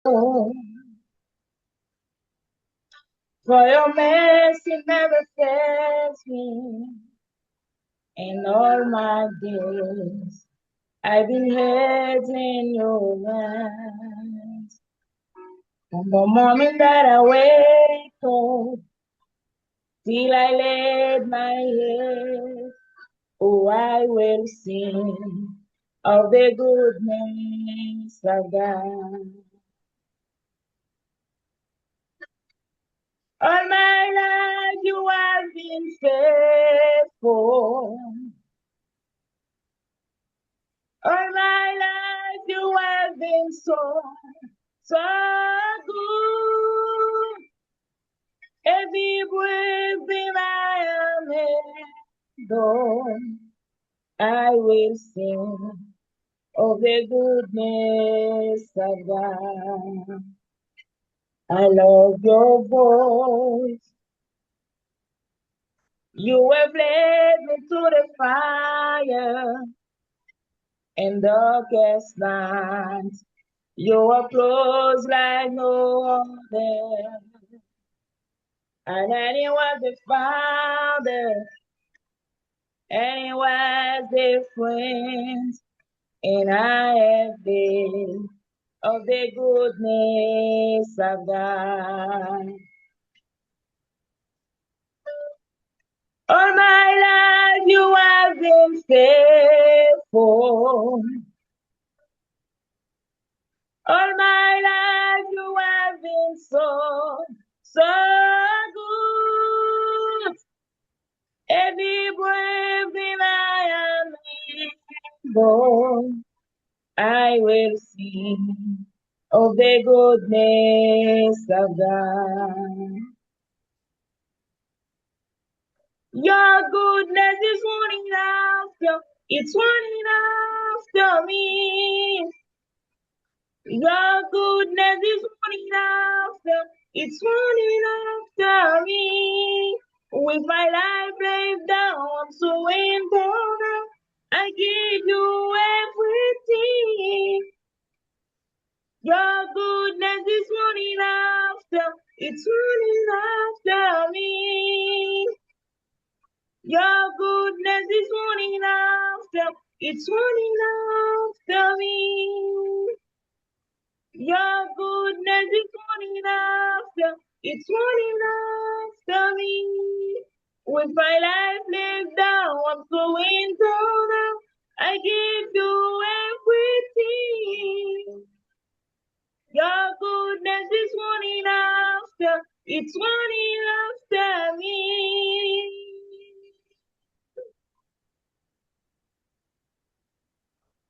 For your mercy never fails me, in all my days I've been held in your hands. From the moment that I wake up till I laid my head, oh, I will sing of the goodness of God. All my life you have been faithful. All my life you have been so, so good. Every breath that I am able, I will sing of the goodness of God. I love your voice. You have led me to the fire and darkest night. You are close like no other. And then he was the father, and he was the friend, and I have been of the goodness of God. All my life you have been faithful. All my life you have been so, so good. Every breath that I am able, I will sing of the goodness of God. Your goodness is running after, it's running after me. Your goodness is running after, it's running after me. With my life laid down, I'm surrender. I give you everything. Your goodness is running after, it's running after me. Your goodness is running after, it's running after me. Your goodness is running after, it's running after me. With my life laid down, I'm going down. I give you everything. Your goodness is running after, it's running after me.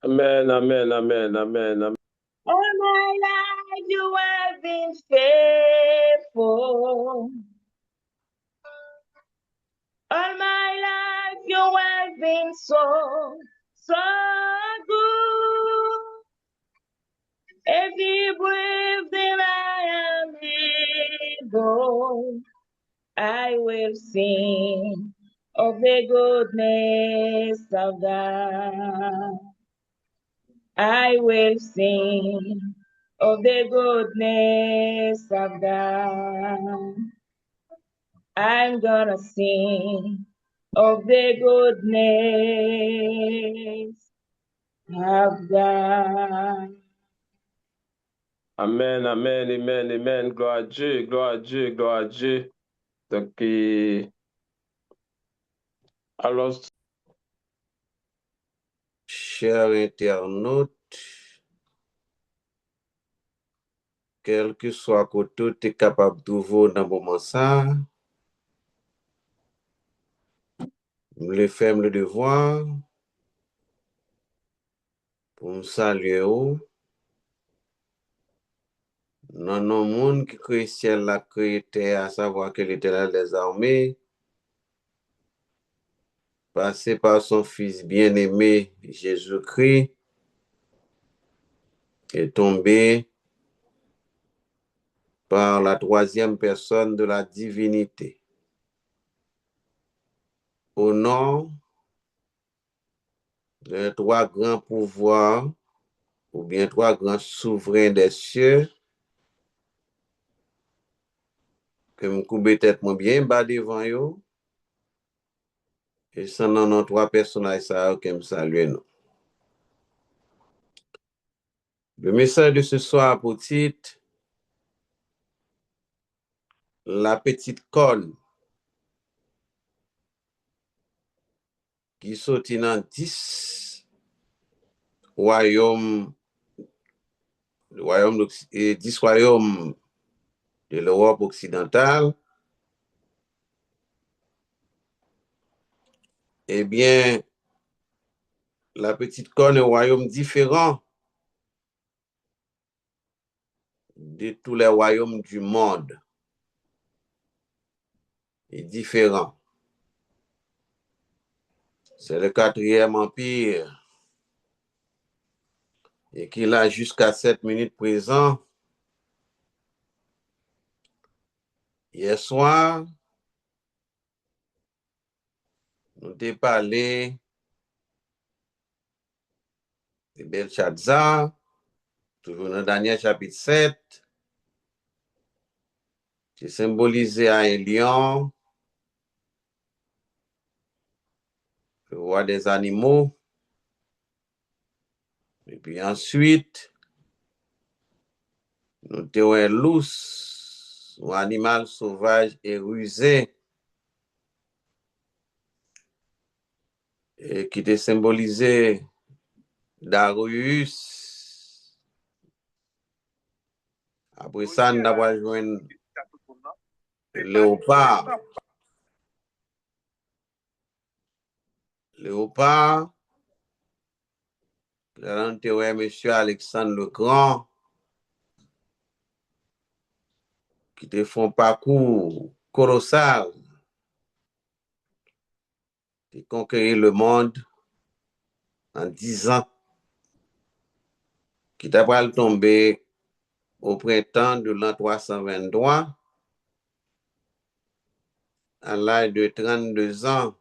Amen, amen, amen, amen, amen. All my life you have been faithful. All my life you have been so, so good. Every breath that I am able, I will sing of the goodness of God. I will sing of the goodness of God. I'm gonna sing of the goodness of God. Amen, amen, amen, amen. Gloire à Dieu, gloire à Dieu, gloire à Dieu. Donc, alors, Chers internautes, quel que soit côté tu es capable de voir dans le moment ça, le faire le devoir pour me saluer. Non, non, monde qui crée ciel la créé terre, à savoir que l'Éternel des armées, passé par son Fils bien-aimé Jésus-Christ, est tombé par la troisième personne de la divinité. Au nom de trois grands pouvoirs, ou bien trois grands souverains des cieux, que me couper tête moi bien bas devant yo. Et sans non trois personnages ça que me salue nous. Le message de ce soir pour titre la petite corne qui sortit dans 10 royaumes, 10 royaumes de l'Europe occidentale. Eh bien, la petite corne est un royaume différent de tous les royaumes du monde. Est différent. C'est le 4e empire et qu'il a jusqu'à 7 minutes présent. Hier soir, nous avons parlé de Belshazzar, toujours dans Daniel chapitre 7, qui est symbolisé à un lion, le roi des animaux. Et puis ensuite, nous avons un lousse, un animal sauvage et rusé, et qui était symbolisé Darius. Après ça, nous avons joué léopard. Léopard, là, nous avons M. Alexandre le Grand, qui te font un parcours colossal, qui conquérir le monde en 10 ans, qui t'a pas tombé au printemps de l'an 323, à l'âge de 32 ans,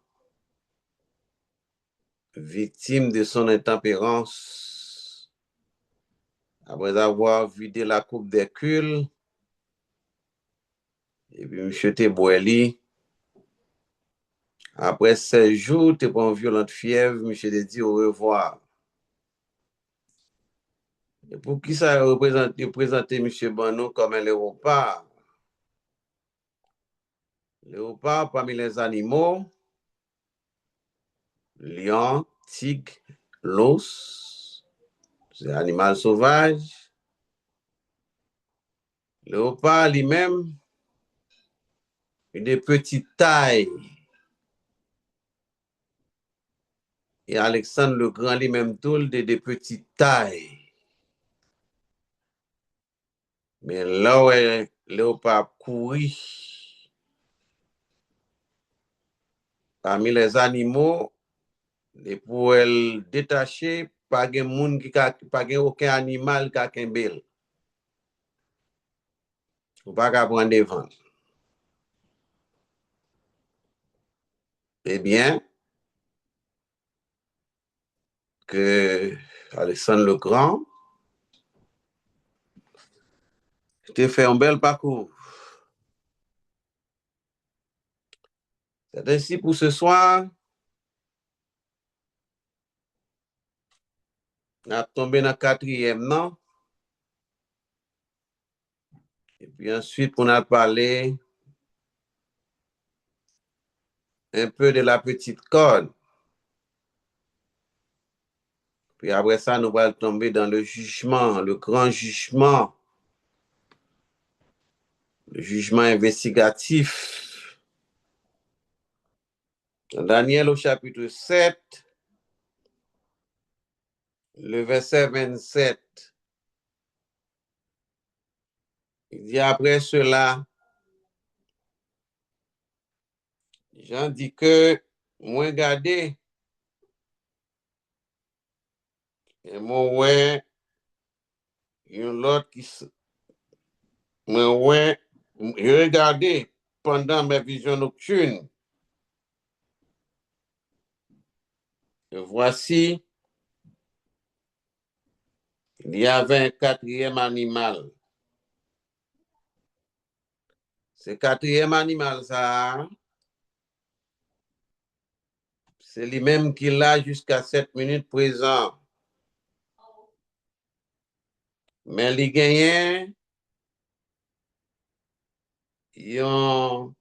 victime de son intempérance, après avoir vidé la coupe d'Hercule, et puis M. Teboeli, après 16 jours, tu prends une violente fièvre, M. te dit au revoir. Et pour qui ça représente M. Banou comme un léopard? Léopard parmi les animaux, lion, tigre, l'os, c'est un animal sauvage. Léopard lui-même, il est de petite taille. Et Alexandre le Grand lui-même tout de petite taille. Mais là où léopard courir, parmi les animaux, et pour elle détacher, pas aucun animal qui a qu'un bel. Ou pas qu'à prendre devant. Eh bien, que Alexandre le Grand te fait un bel parcours. C'est ainsi pour ce soir. On a tombé dans le 4e, non? Et puis ensuite, on a parlé un peu de la petite corne. Puis après ça, nous allons tomber dans le jugement, le grand jugement, le jugement investigatif. Dans Daniel au chapitre 7, le verset 27, il dit après cela, Jean dit que, moi regardez, et moi ouais, une autre qui moi ouais, je regardais pendant mes visions nocturnes. Et voici, il y avait un 4e animal. Ce quatrième animal, ça, c'est lui-même qui l'a jusqu'à 7 minutes présent. Mais les gagnants, ils ont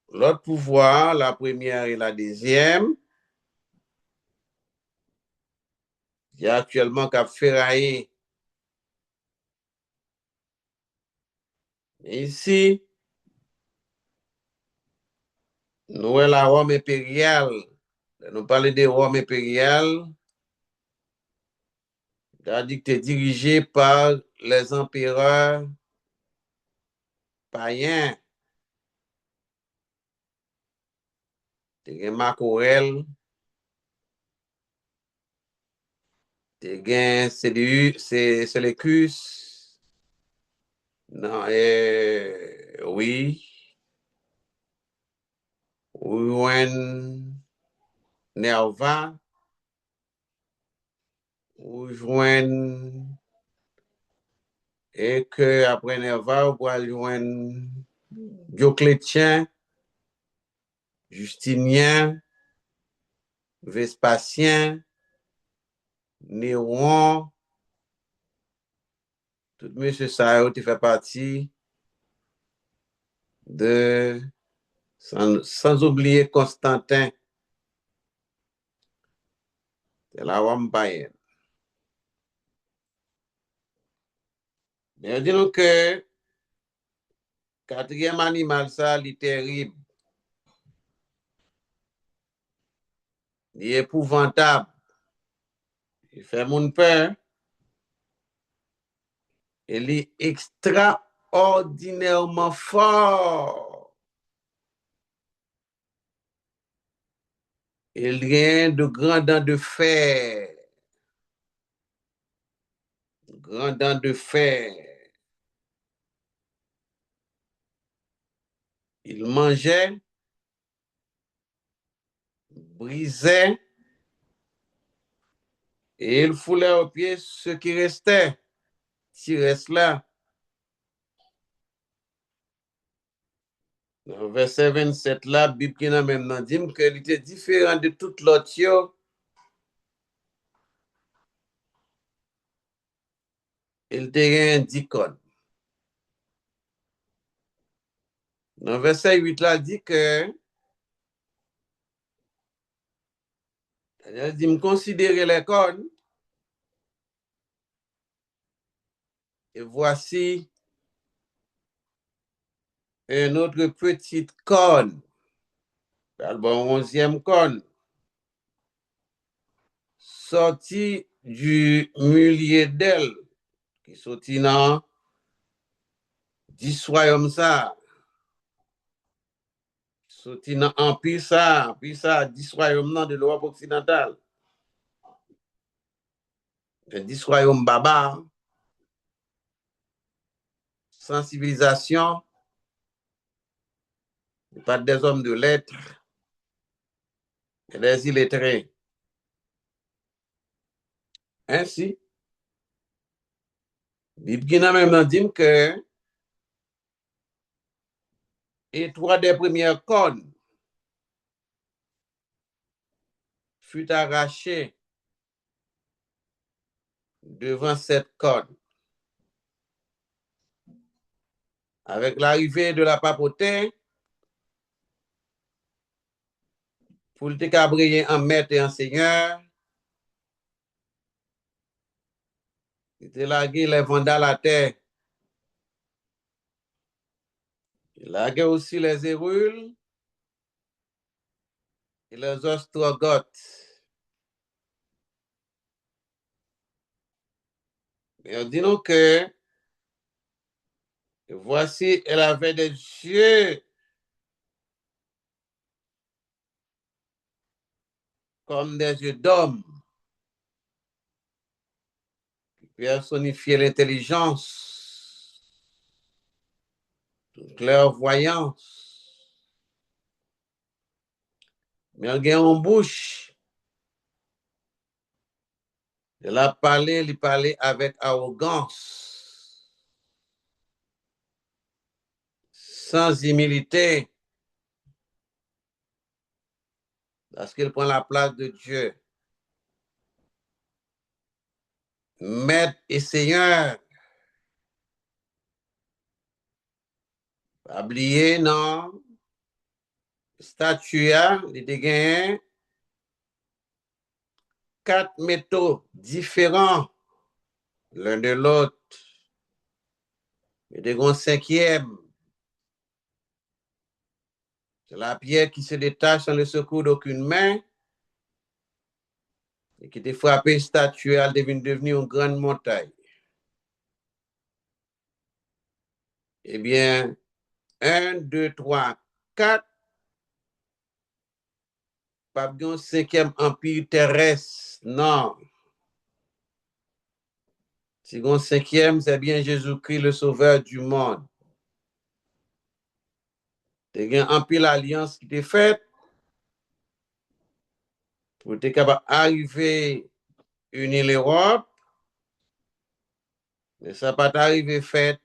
l'autre pouvoir, la première et la deuxième. Il y a actuellement qu'à ferrailler. Ici, nous avons la Rome impériale. Nous parlons de Rome impériale, c'est-à-dire que c'est dirigé par les empereurs païens. Tu as Marc Aurèle, tu as Séleucus, non, oui, ou Nerva, ou et que après Nerva, on va joindre Dioclétien, Justinien, Vespasien, Néron, tout monsieur ça qui fait partie de, sans oublier Constantin, de la Rome païenne. Mais disons que quatrième animal, ça, il est terrible. Il est épouvantable. Il fait mon peur. Il est extraordinairement fort. Il vient de grands dents de fer. Grands dents de fer. Il mangeait, brisait, et il foulait aux pieds ce qui restait. Ce qui reste là. Dans le verset 27 là, la Bible qui n'a même dit qu'il était différent de toute l'autre. Il était un dicône. Dans le verset 8 là, dit que il dit, me considérer les cornes, et voici une autre petite corne, le 11e corne, sorti du milieu d'elle, qui sortit dans 10 royaumes ça, sorti dans l'Empire ça, puis ça, 10 royaumes de l'Europe occidentale, 10 royaumes barbares, sans civilisation, pas des hommes de lettres, et des illettrés. Ainsi, Bible qui n'a même dit que et 3 des premières cornes fut arrachées devant cette corne. Avec l'arrivée de la papauté, pour le cabrier en maître et en seigneur, il était lagué les vandales à terre. Il laguait aussi les Hérules et les Ostrogoths. Mais disons que voici, elle avait des yeux comme des yeux d'homme, qui personnifiaient l'intelligence, clairvoyance. Mais elle a une bouche. Elle a parlé, il parlait avec arrogance. sans humilité, parce qu'il prend la place de Dieu. Maître et Seigneur, pas oublier, non, statue, il a gagné 4 métaux différents l'un de l'autre. Il y a un cinquième. C'est la pierre qui se détache sans le secours d'aucune main et qui était frappée statue, elle devient devenue une grande montagne. Eh bien, 1, 2, 3, 4, pas un cinquième empire terrestre, non. Si un cinquième, c'est bien Jésus-Christ, le sauveur du monde. Il y a un empire l'alliance qui était faite pour être capable d'arriver à unir l'Europe, mais ça n'a pas arrivé fait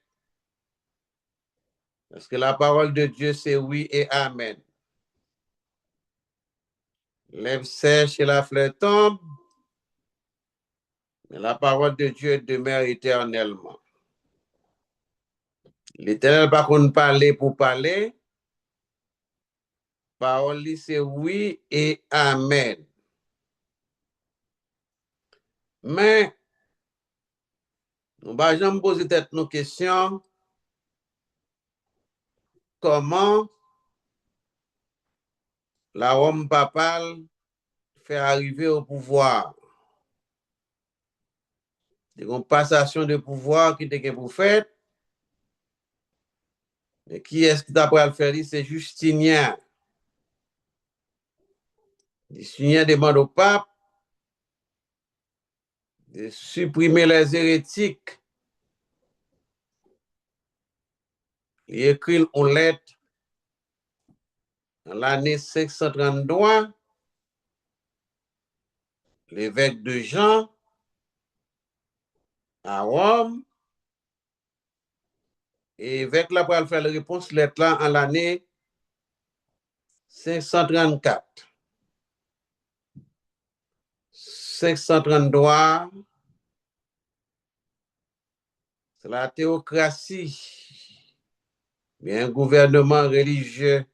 parce que la parole de Dieu, c'est oui et amen. L'herbe sèche et la fleur tombe, mais la parole de Dieu demeure éternellement. L'Éternel, par contre, parler pour parler, parole, c'est oui et amen. Mais, nous ne pouvons jamais poser nos questions. Comment la Rome papale fait arriver au pouvoir? Il y a une passation de pouvoir qui était pour faire. Mais qui est-ce qui t'a le faire? C'est Justinien. Justinien demande au pape de supprimer les hérétiques. Il écrit une lettre en l'année 533, l'évêque de Jean à Rome, et l'évêque là pour faire la réponse lettre là en l'année 534. 533, c'est la théocratie, mais un gouvernement religieux.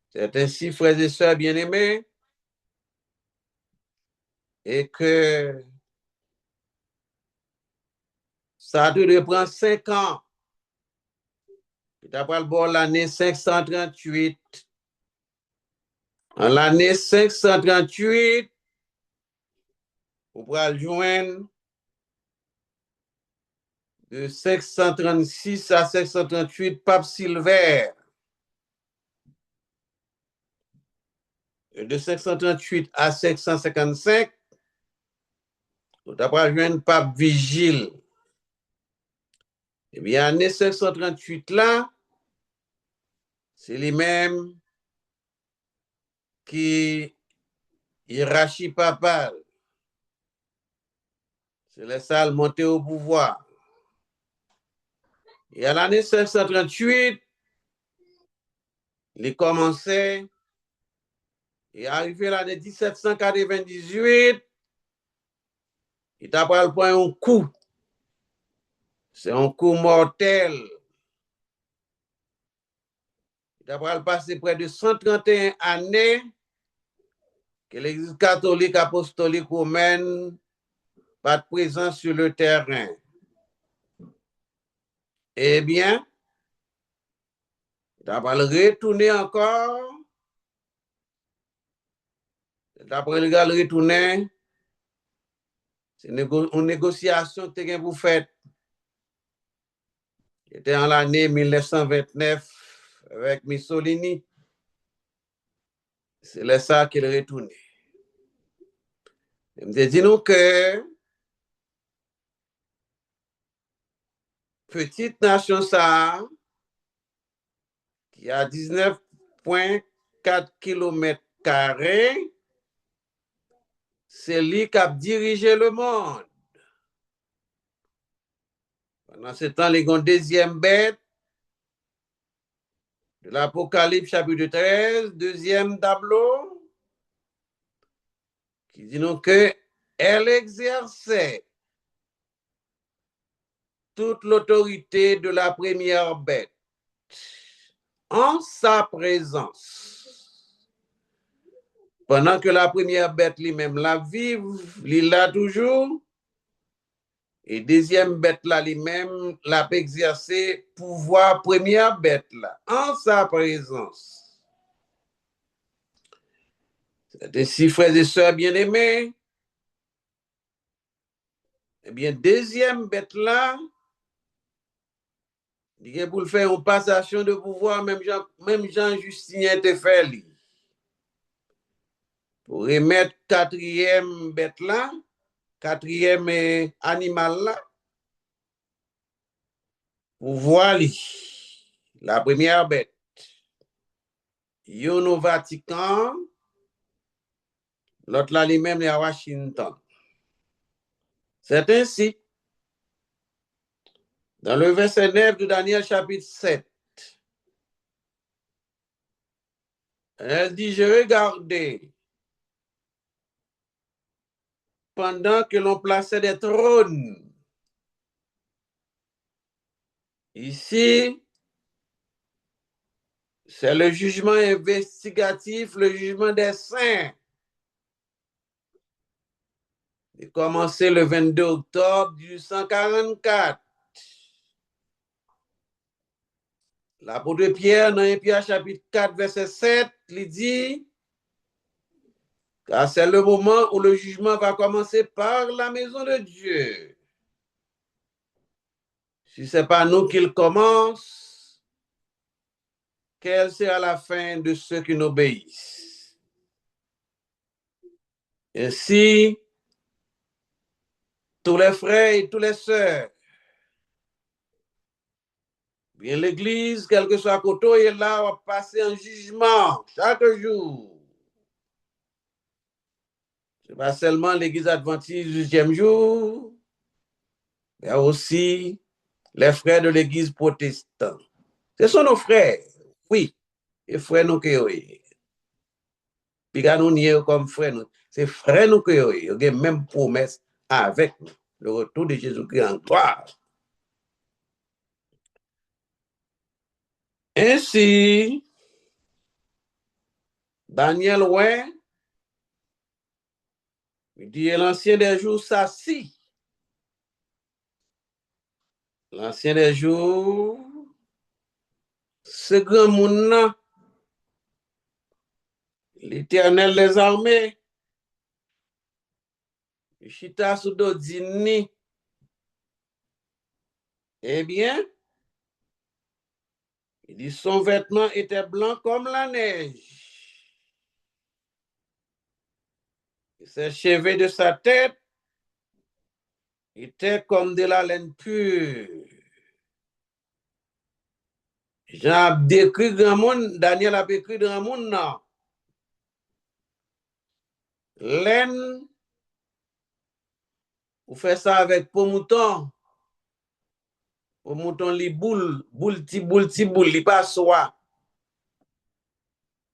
C'est ainsi, frères et sœurs bien-aimés, et que ça doit prendre 5 ans. D'après le bord, l'année 538. En l'année 538, on pourra joindre de 536 à 538 Pape Silvère. Et de 538 à 555, on pourra joindre Pape Vigile. Eh bien, l'année 538 là, c'est les mêmes qui hiérarchie papale. C'est les salles montées au pouvoir. Et à l'année 538, il commençait, et arrivé l'année 1798, il t'a pas le point un coup. C'est un coup mortel. Il t'a pas passé près de 131 années que l'Église catholique apostolique romaine pas de présence sur le terrain. Eh bien, il t'a pas le retourner encore. D'après le gars, le retourner, c'est une négociation que tu pour faire. C'était en l'année 1929 avec Mussolini. C'est là ça qu'il est retourné. Il me dit nous que petite nation ça, qui a 19,4 km², c'est lui qui a dirigé le monde. Pendant ce temps, les deuxième bête, de l'Apocalypse chapitre 13, deuxième tableau, qui dit donc que elle exerçait toute l'autorité de la première bête en sa présence. Pendant que la première bête lui-même la vive, il l'a toujours, et deuxième bête là lui-même l'a exercé pouvoir première bête là, en sa présence. C'est ainsi, frères et sœurs bien-aimés, eh bien, deuxième bête là, il pour le faire une passation de pouvoir, même Jean Justinien te fait lui. Pour remettre quatrième bête là, quatrième animal là, pour voir lui, la première bête. Yon au Vatican, l'autre là lui-même est à Washington. C'est ainsi, dans le verset 9 de Daniel chapitre 7, elle dit, je regardais pendant que l'on plaçait des trônes. Ici, c'est le jugement investigatif, le jugement des saints. Il a commencé le 22 octobre 1844. L'apôtre Pierre, dans 1 Pierre chapitre 4, verset 7, il dit, car c'est le moment où le jugement va commencer par la maison de Dieu. Si ce n'est pas nous qu'il commence, quelle sera la fin de ceux qui n'obéissent? Ainsi, tous les frères et toutes les sœurs, bien l'Église, quel que soit côté, est là, on va passer un jugement chaque jour. Ce n'est pas seulement l'Église adventiste du 8e jour, mais aussi les frères de l'Église protestante. Ce sont nos frères, oui, et frères nous qui oui. Puis quand nous nions comme frères, c'est frères nous qui oui, ils ont même promesse avec nous, le retour de Jésus-Christ en gloire. Ainsi, Daniel, ouais, il dit l'ancien des jours s'assit. L'ancien des jours, ce grand monde, l'Éternel des armées, Chita Soudodini, eh bien, il dit son vêtement était blanc comme la neige. Ses cheveux de sa tête étaient comme de la laine pure. Jean a décrit grand monde, Daniel a décrit grand monde, non. Laine, vous faites ça avec pour mouton. Pour mouton, li boule, li pas soie.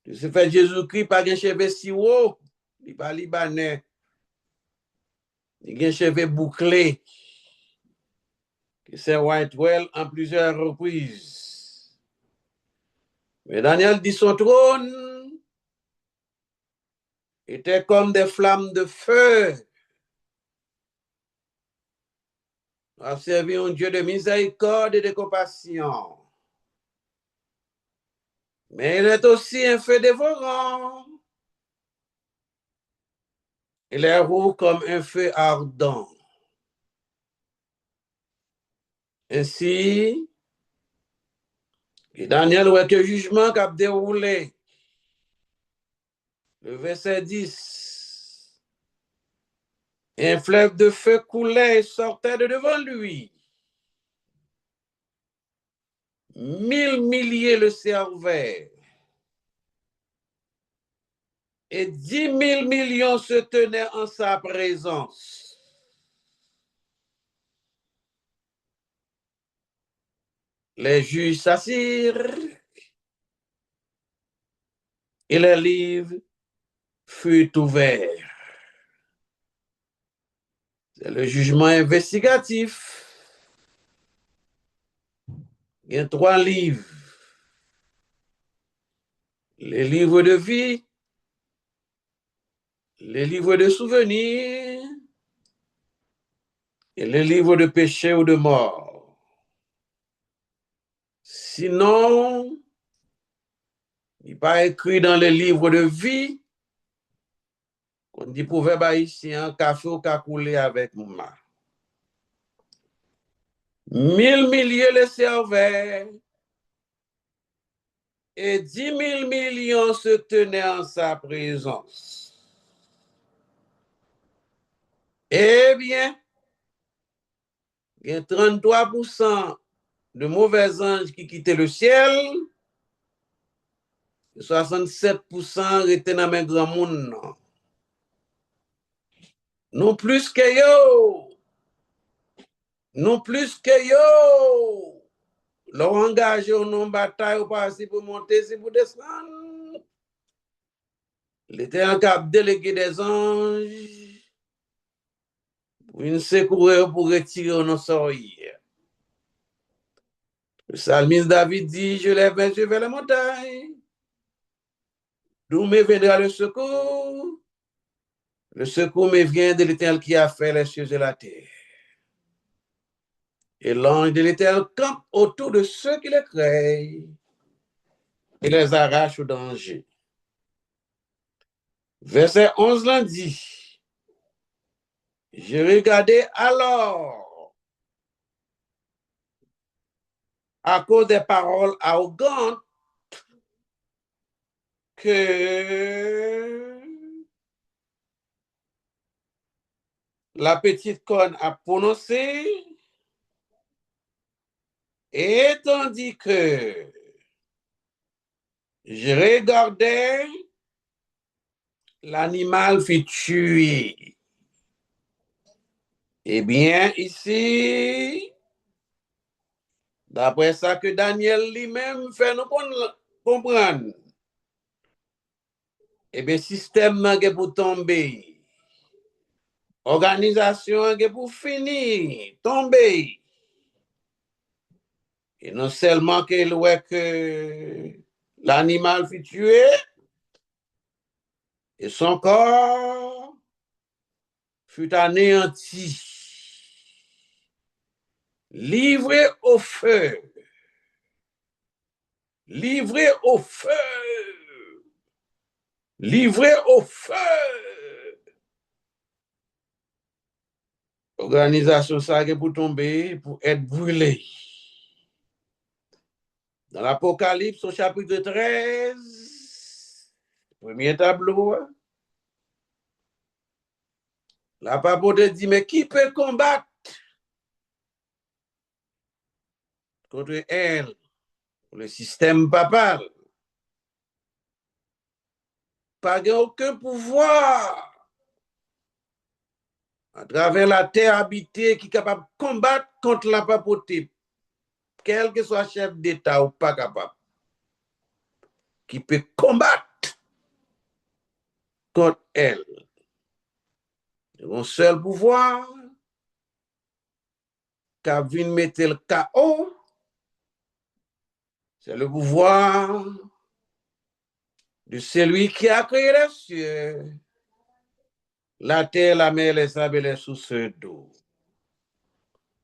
Se fait Jésus-Christ, pas un cheveu si haut, il pas libanais. Il a un cheveu bouclé. C'est Whitewell en plusieurs reprises. Mais Daniel dit son trône était comme des flammes de feu. On a servi un Dieu de miséricorde et de compassion. Mais il est aussi un feu dévorant. Il est roux comme un feu ardent. Ainsi, Daniel voit que le jugement qui a déroulé. Le verset 10. Un fleuve de feu coulait et sortait de devant lui. 1000 milliers le servaient. Et 10 000 millions se tenaient en sa présence. Les juges s'assirent et le livre fut ouvert. C'est le jugement investigatif. Il y a 3 livres. Les livres de vie, les livres de souvenirs et les livres de péché ou de mort. Sinon, il n'est pas écrit dans les livres de vie. On dit proverbe haïtien, café au cacoulé avec moi. 1000 milliers le servaient et 10 000 millions se tenaient en sa présence. Eh bien, il y a 33% de mauvais anges qui quittaient le ciel, et 67% étaient dans le grand monde. Non plus que yo, non plus que yo. Leur engagé au non bataille ou pas si pour monter, si pour descendre. Il était un cap délégué des anges pour une secourir pour retirer nos sorciers. Le psalmiste David dit, je lève mes yeux vers la montagne. D'où me viendra le secours? Le secours me vient de l'Éternel qui a fait les cieux et la terre. Et l'ange de l'Éternel campe autour de ceux qui le craignent et les arrache au danger. Verset 11 l'en dit, j'ai regardé alors, à cause des paroles arrogantes, que la petite corne a prononcé, et tandis que je regardais, l'animal fut tué. Eh bien, ici, d'après ça que Daniel lui-même fait nous comprendre, eh bien, système est pour tomber. Organisation est pour finir, tomber. Et non seulement qu'il voit que l'animal fut tué, et son corps fut anéanti, livré au feu, livré au feu, livré au feu. Organisation ça est pour tomber, pour être brûlé. Dans l'Apocalypse, au chapitre 13, premier tableau, la papauté dit, mais qui peut combattre contre elle, le système papal? Pas aucun pouvoir à travers la terre habitée qui est capable de combattre contre la papauté, quel que soit chef d'État ou pas capable, qui peut combattre contre elle. Un seul pouvoir qui a vu mettre le chaos, c'est le pouvoir de celui qui a créé les cieux, la terre, la mer, les sables et les sources d'eau.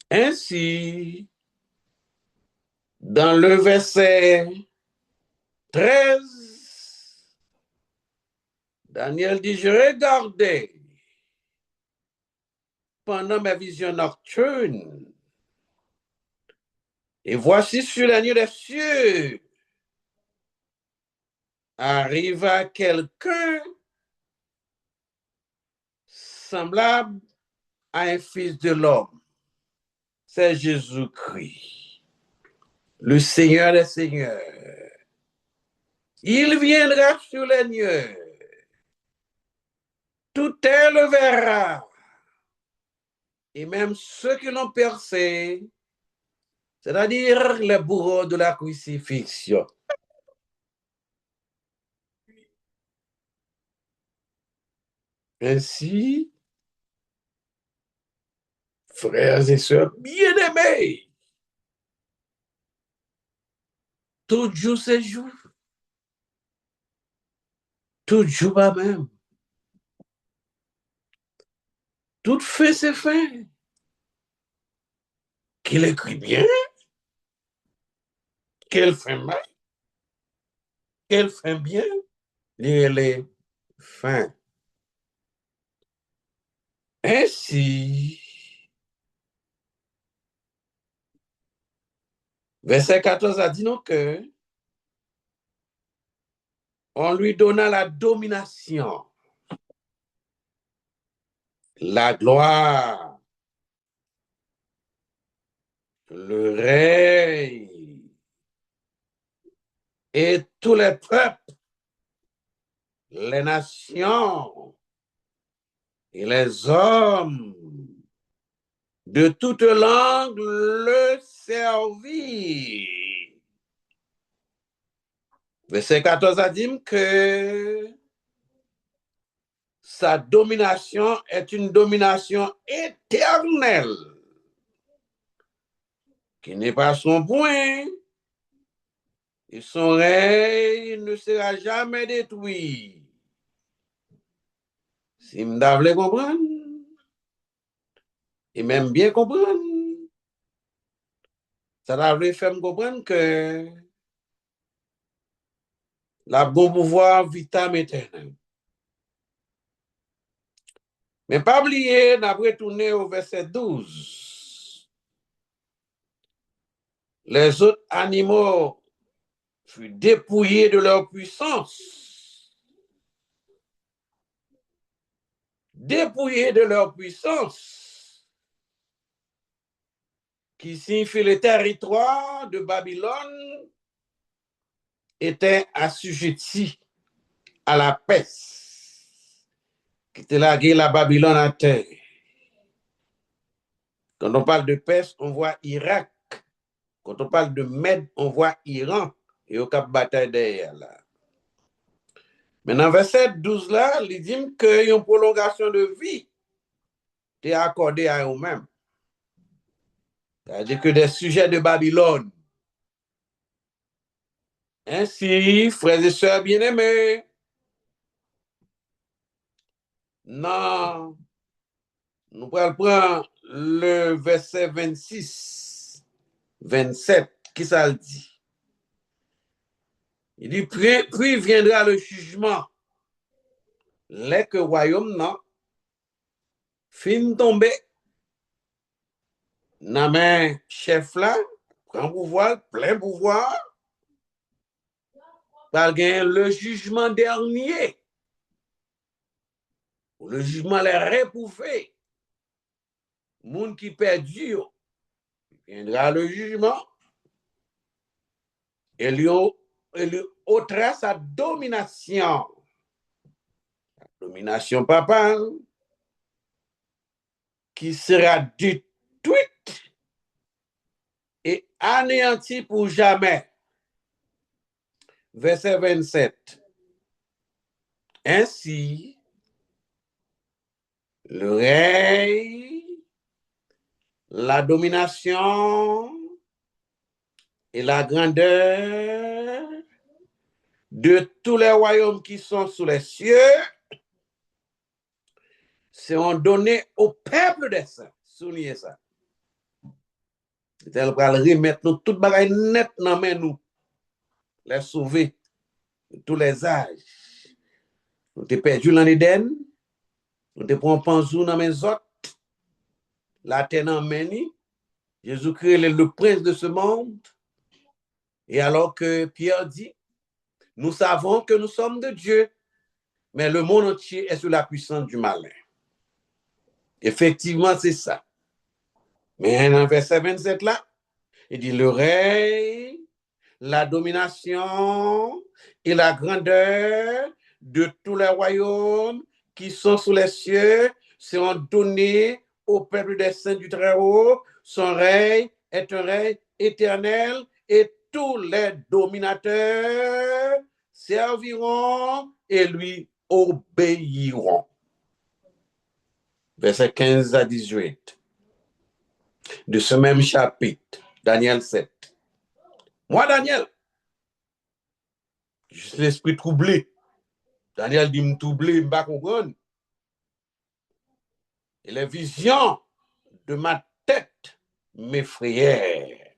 Ainsi, dans le verset 13, Daniel dit, je regardais pendant ma vision nocturne, et voici sur la nuit des cieux, arriva quelqu'un semblable à un fils de l'homme. C'est Jésus-Christ, le Seigneur des Seigneurs. Il viendra sur les nuées. Tout tel le verra. Et même ceux qui l'ont percé, c'est-à-dire les bourreaux de la crucifixion. Ainsi, frères et sœurs bien-aimés, tout jour c'est jour, tout jour pas même, tout fait c'est fin. Qu'il écrit bien, qu'elle fait mal, qu'elle fait bien, il est fin. Ainsi, verset 14 a dit non que on lui donna la domination, la gloire, le règne et tous les peuples, les nations et les hommes de toute langue le servir. Verset 14 a dit que sa domination est une domination éternelle, qui n'est pas son point, et son règne ne sera jamais détruit. Si vous voulez comprendre, et même bien comprendre, ça va faire me comprendre que la bon pouvoir vitam éternel. Mais pas oublier, on va retourner au verset 12. Les autres animaux furent dépouillés de leur puissance. Dépouillés de leur puissance, qui signifie le territoire de Babylone était assujetti à la peste, qui était la Babylone à terre. Quand on parle de peste, on voit Irak. Quand on parle de Mède, on voit Iran et au cap bataille derrière là. Mais dans verset 12 là, il dit qu'il y a une prolongation de vie est accordée à eux-mêmes. C'est-à-dire que des sujets de Babylone. Ainsi, frères et sœurs bien-aimés, non, nous allons prendre le verset 26, 27, qui ça le dit? Il dit, puis viendra le jugement. Les que royaume, non, fin tomber, nan men chef là, grand pouvoir, plein pouvoir, par le jugement dernier, le jugement les réprouvés, moun qui perdu, viendra le jugement, et lui ôtera sa domination. Domination papale, qui sera détruite et anéantie pour jamais. Verset 27. Ainsi, le règne, la domination et la grandeur de tous les royaumes qui sont sous les cieux seront donnés au peuple des saints. Soulignez ça. C'est-à-dire qu'on va remettre nous tout bagaille net dans main nous, les sauver de tous les âges. Nous t'es perdu l'an Éden, nous te prenons panzou dans mes autres, la terre dans meni, Jésus-Christ est le prince de ce monde. Et alors que Pierre dit, nous savons que nous sommes de Dieu, mais le monde entier est sous la puissance du malin. Effectivement, c'est ça. Mais dans le verset 27 là, il dit le règne, la domination et la grandeur de tous les royaumes qui sont sous les cieux seront donnés au peuple des saints du Très-Haut. Son règne est un règne éternel et tous les dominateurs serviront et lui obéiront. versets 15 à 18 de ce même chapitre, Daniel 7. Moi, Daniel, je suis l'esprit troublé. Daniel dit, troublé, je ne pas comprendre. Et les visions de ma tête m'effrayaient.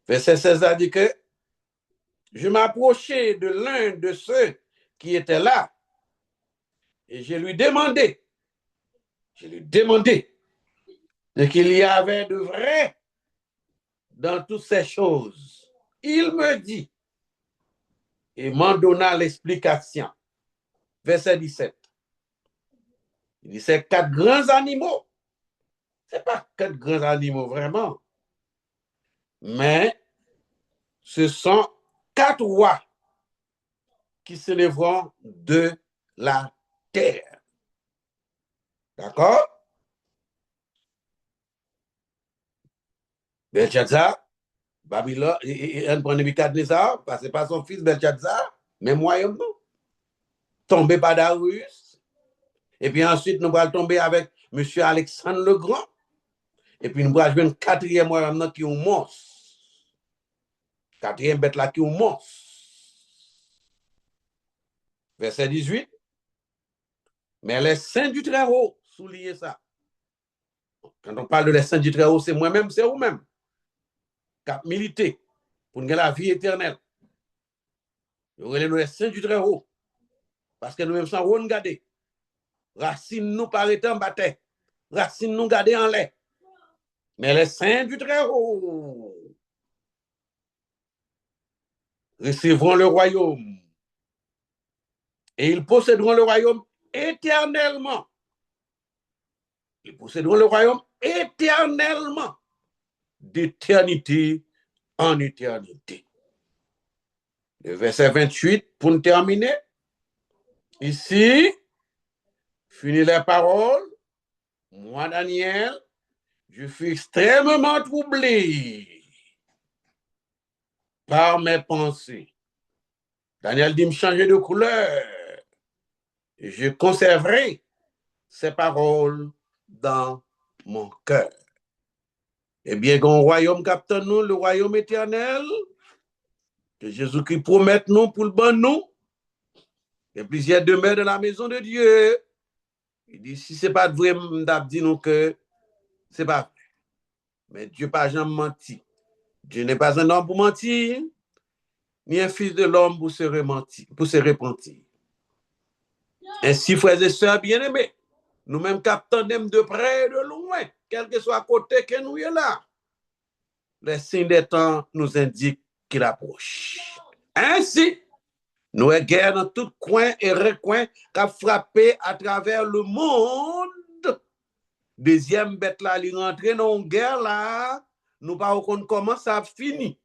Verset 16 a dit que je m'approchai de l'un de ceux qui étaient là et je lui demandai ce qu'il y avait de vrai dans toutes ces choses. Il me dit et m'en donna l'explication. Verset 17. Il dit, c'est 4 grands animaux. Ce n'est pas 4 grands animaux vraiment, mais ce sont 4 rois qui s'élèveront de la terre. D'accord? Belshazzar, Babylone, et Nebuchadnezzar, parce que pas son fils Belshazzar, même royaume, non. Tombé par Darius. Et puis ensuite, nous allons tomber avec M. Alexandre le Grand. Et puis nous allons jouer un 4e royaume qui est un monstre. 4e bête là qui est un monstre. Verset 18. Mais les saints du Très-Haut, soulignez ça. Quand on parle de les saints du Très-Haut, c'est moi-même, c'est vous-même. Cap milité pour la vie éternelle. Nous sommes les saints du Très-Haut. Parce que nous-mêmes sommes regardés. Racines nous paraît en bataille. Racines nous garder en l'air. Mais les saints du Très-Haut recevront le royaume. Et ils posséderont le royaume éternellement. Ils posséderont le royaume éternellement. D'éternité en éternité. Le verset 28, pour nous terminer. Ici, fini les paroles. Moi, Daniel, je fus extrêmement troublé par mes pensées. Daniel dit me changer de couleur. Et je conserverai ces paroles dans mon cœur. Eh bien, qu'on royaume capte nous, le royaume éternel, que Jésus-Christ promette nous pour le bon nous. Et plusieurs demeurent dans la maison de Dieu. Il dit, si ce n'est pas vrai, dit nous que ce n'est pas vrai. Mais Dieu n'a pas jamais menti. Dieu n'est pas un homme pour mentir, ni un fils de l'homme pour se repentir. Ainsi, frères et sœurs bien-aimés, nous-mêmes captons de près et de loin, quel que soit côté que nous y est là. Les signes des temps nous indiquent qu'il approche. Ainsi, nous avons guerre dans tout coin et recoin qui a frappé à travers le monde. Deuxième bête là, il rentre dans une guerre là, nous ne savons pas comment ça a fini.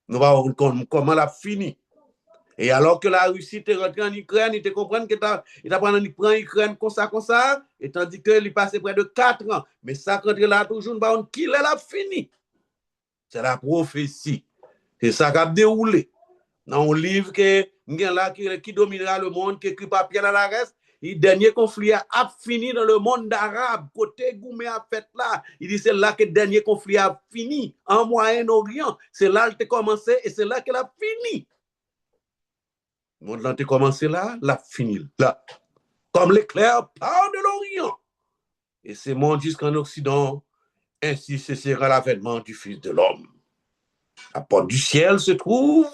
Nous ne savons pas comment ça a fini. Et alors que la Russie est rentrée en Ukraine, il te comprend qu'il prend l'Ukraine comme ça, et tandis qu'il passe près de 4 ans. Mais ça, quand il a toujours une qu'il a fini. C'est la prophétie. C'est ça qui a déroulé. Dans un livre qui dominera le monde, qui écrit par Pierre Lares, le dernier conflit a fini dans le monde arabe. Côté Goumé a fait là. Il dit c'est là que le dernier conflit a fini. En Moyen-Orient. C'est là qu'il a commencé et c'est là qu'il a fini. Le monde a commencé là, l'a fini là. Comme l'éclair part de l'Orient. Et c'est monde jusqu'en Occident. Ainsi, ce sera l'avènement du Fils de l'homme. La porte du ciel se trouve,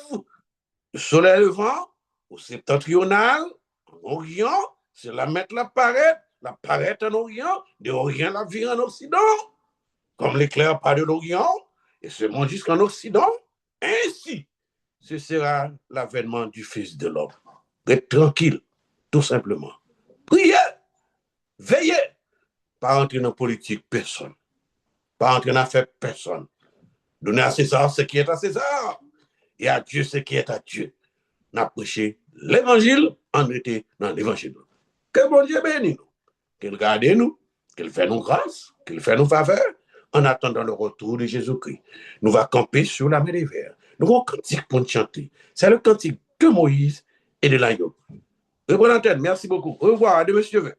le soleil levant, au septentrional, en Orient, c'est la mettre la paraît en Orient, de Orient la vie en Occident. Comme l'éclair part de l'Orient, et se monte jusqu'en Occident, ainsi, ce sera l'avènement du Fils de l'homme. Restez tranquille, tout simplement. Priez, veillez, pas entrer dans la politique, personne. Pas entrer dans l'affaire, personne. Donnez à César ce qui est à César, et à Dieu ce qui est à Dieu. N'a prêché l'évangile, en était dans l'évangile. Que bon Dieu bénisse nous, qu'il garde nous, qu'il fait nous grâce, qu'il fait nous faveur, en attendant le retour de Jésus-Christ. Nous va camper sur la mer des vers. Nous avons un cantique pour nous chanter. C'est le cantique de Moïse et de l'agneau. Reprenons l'antenne. Merci beaucoup. Au revoir. À demain, si Dieu veut.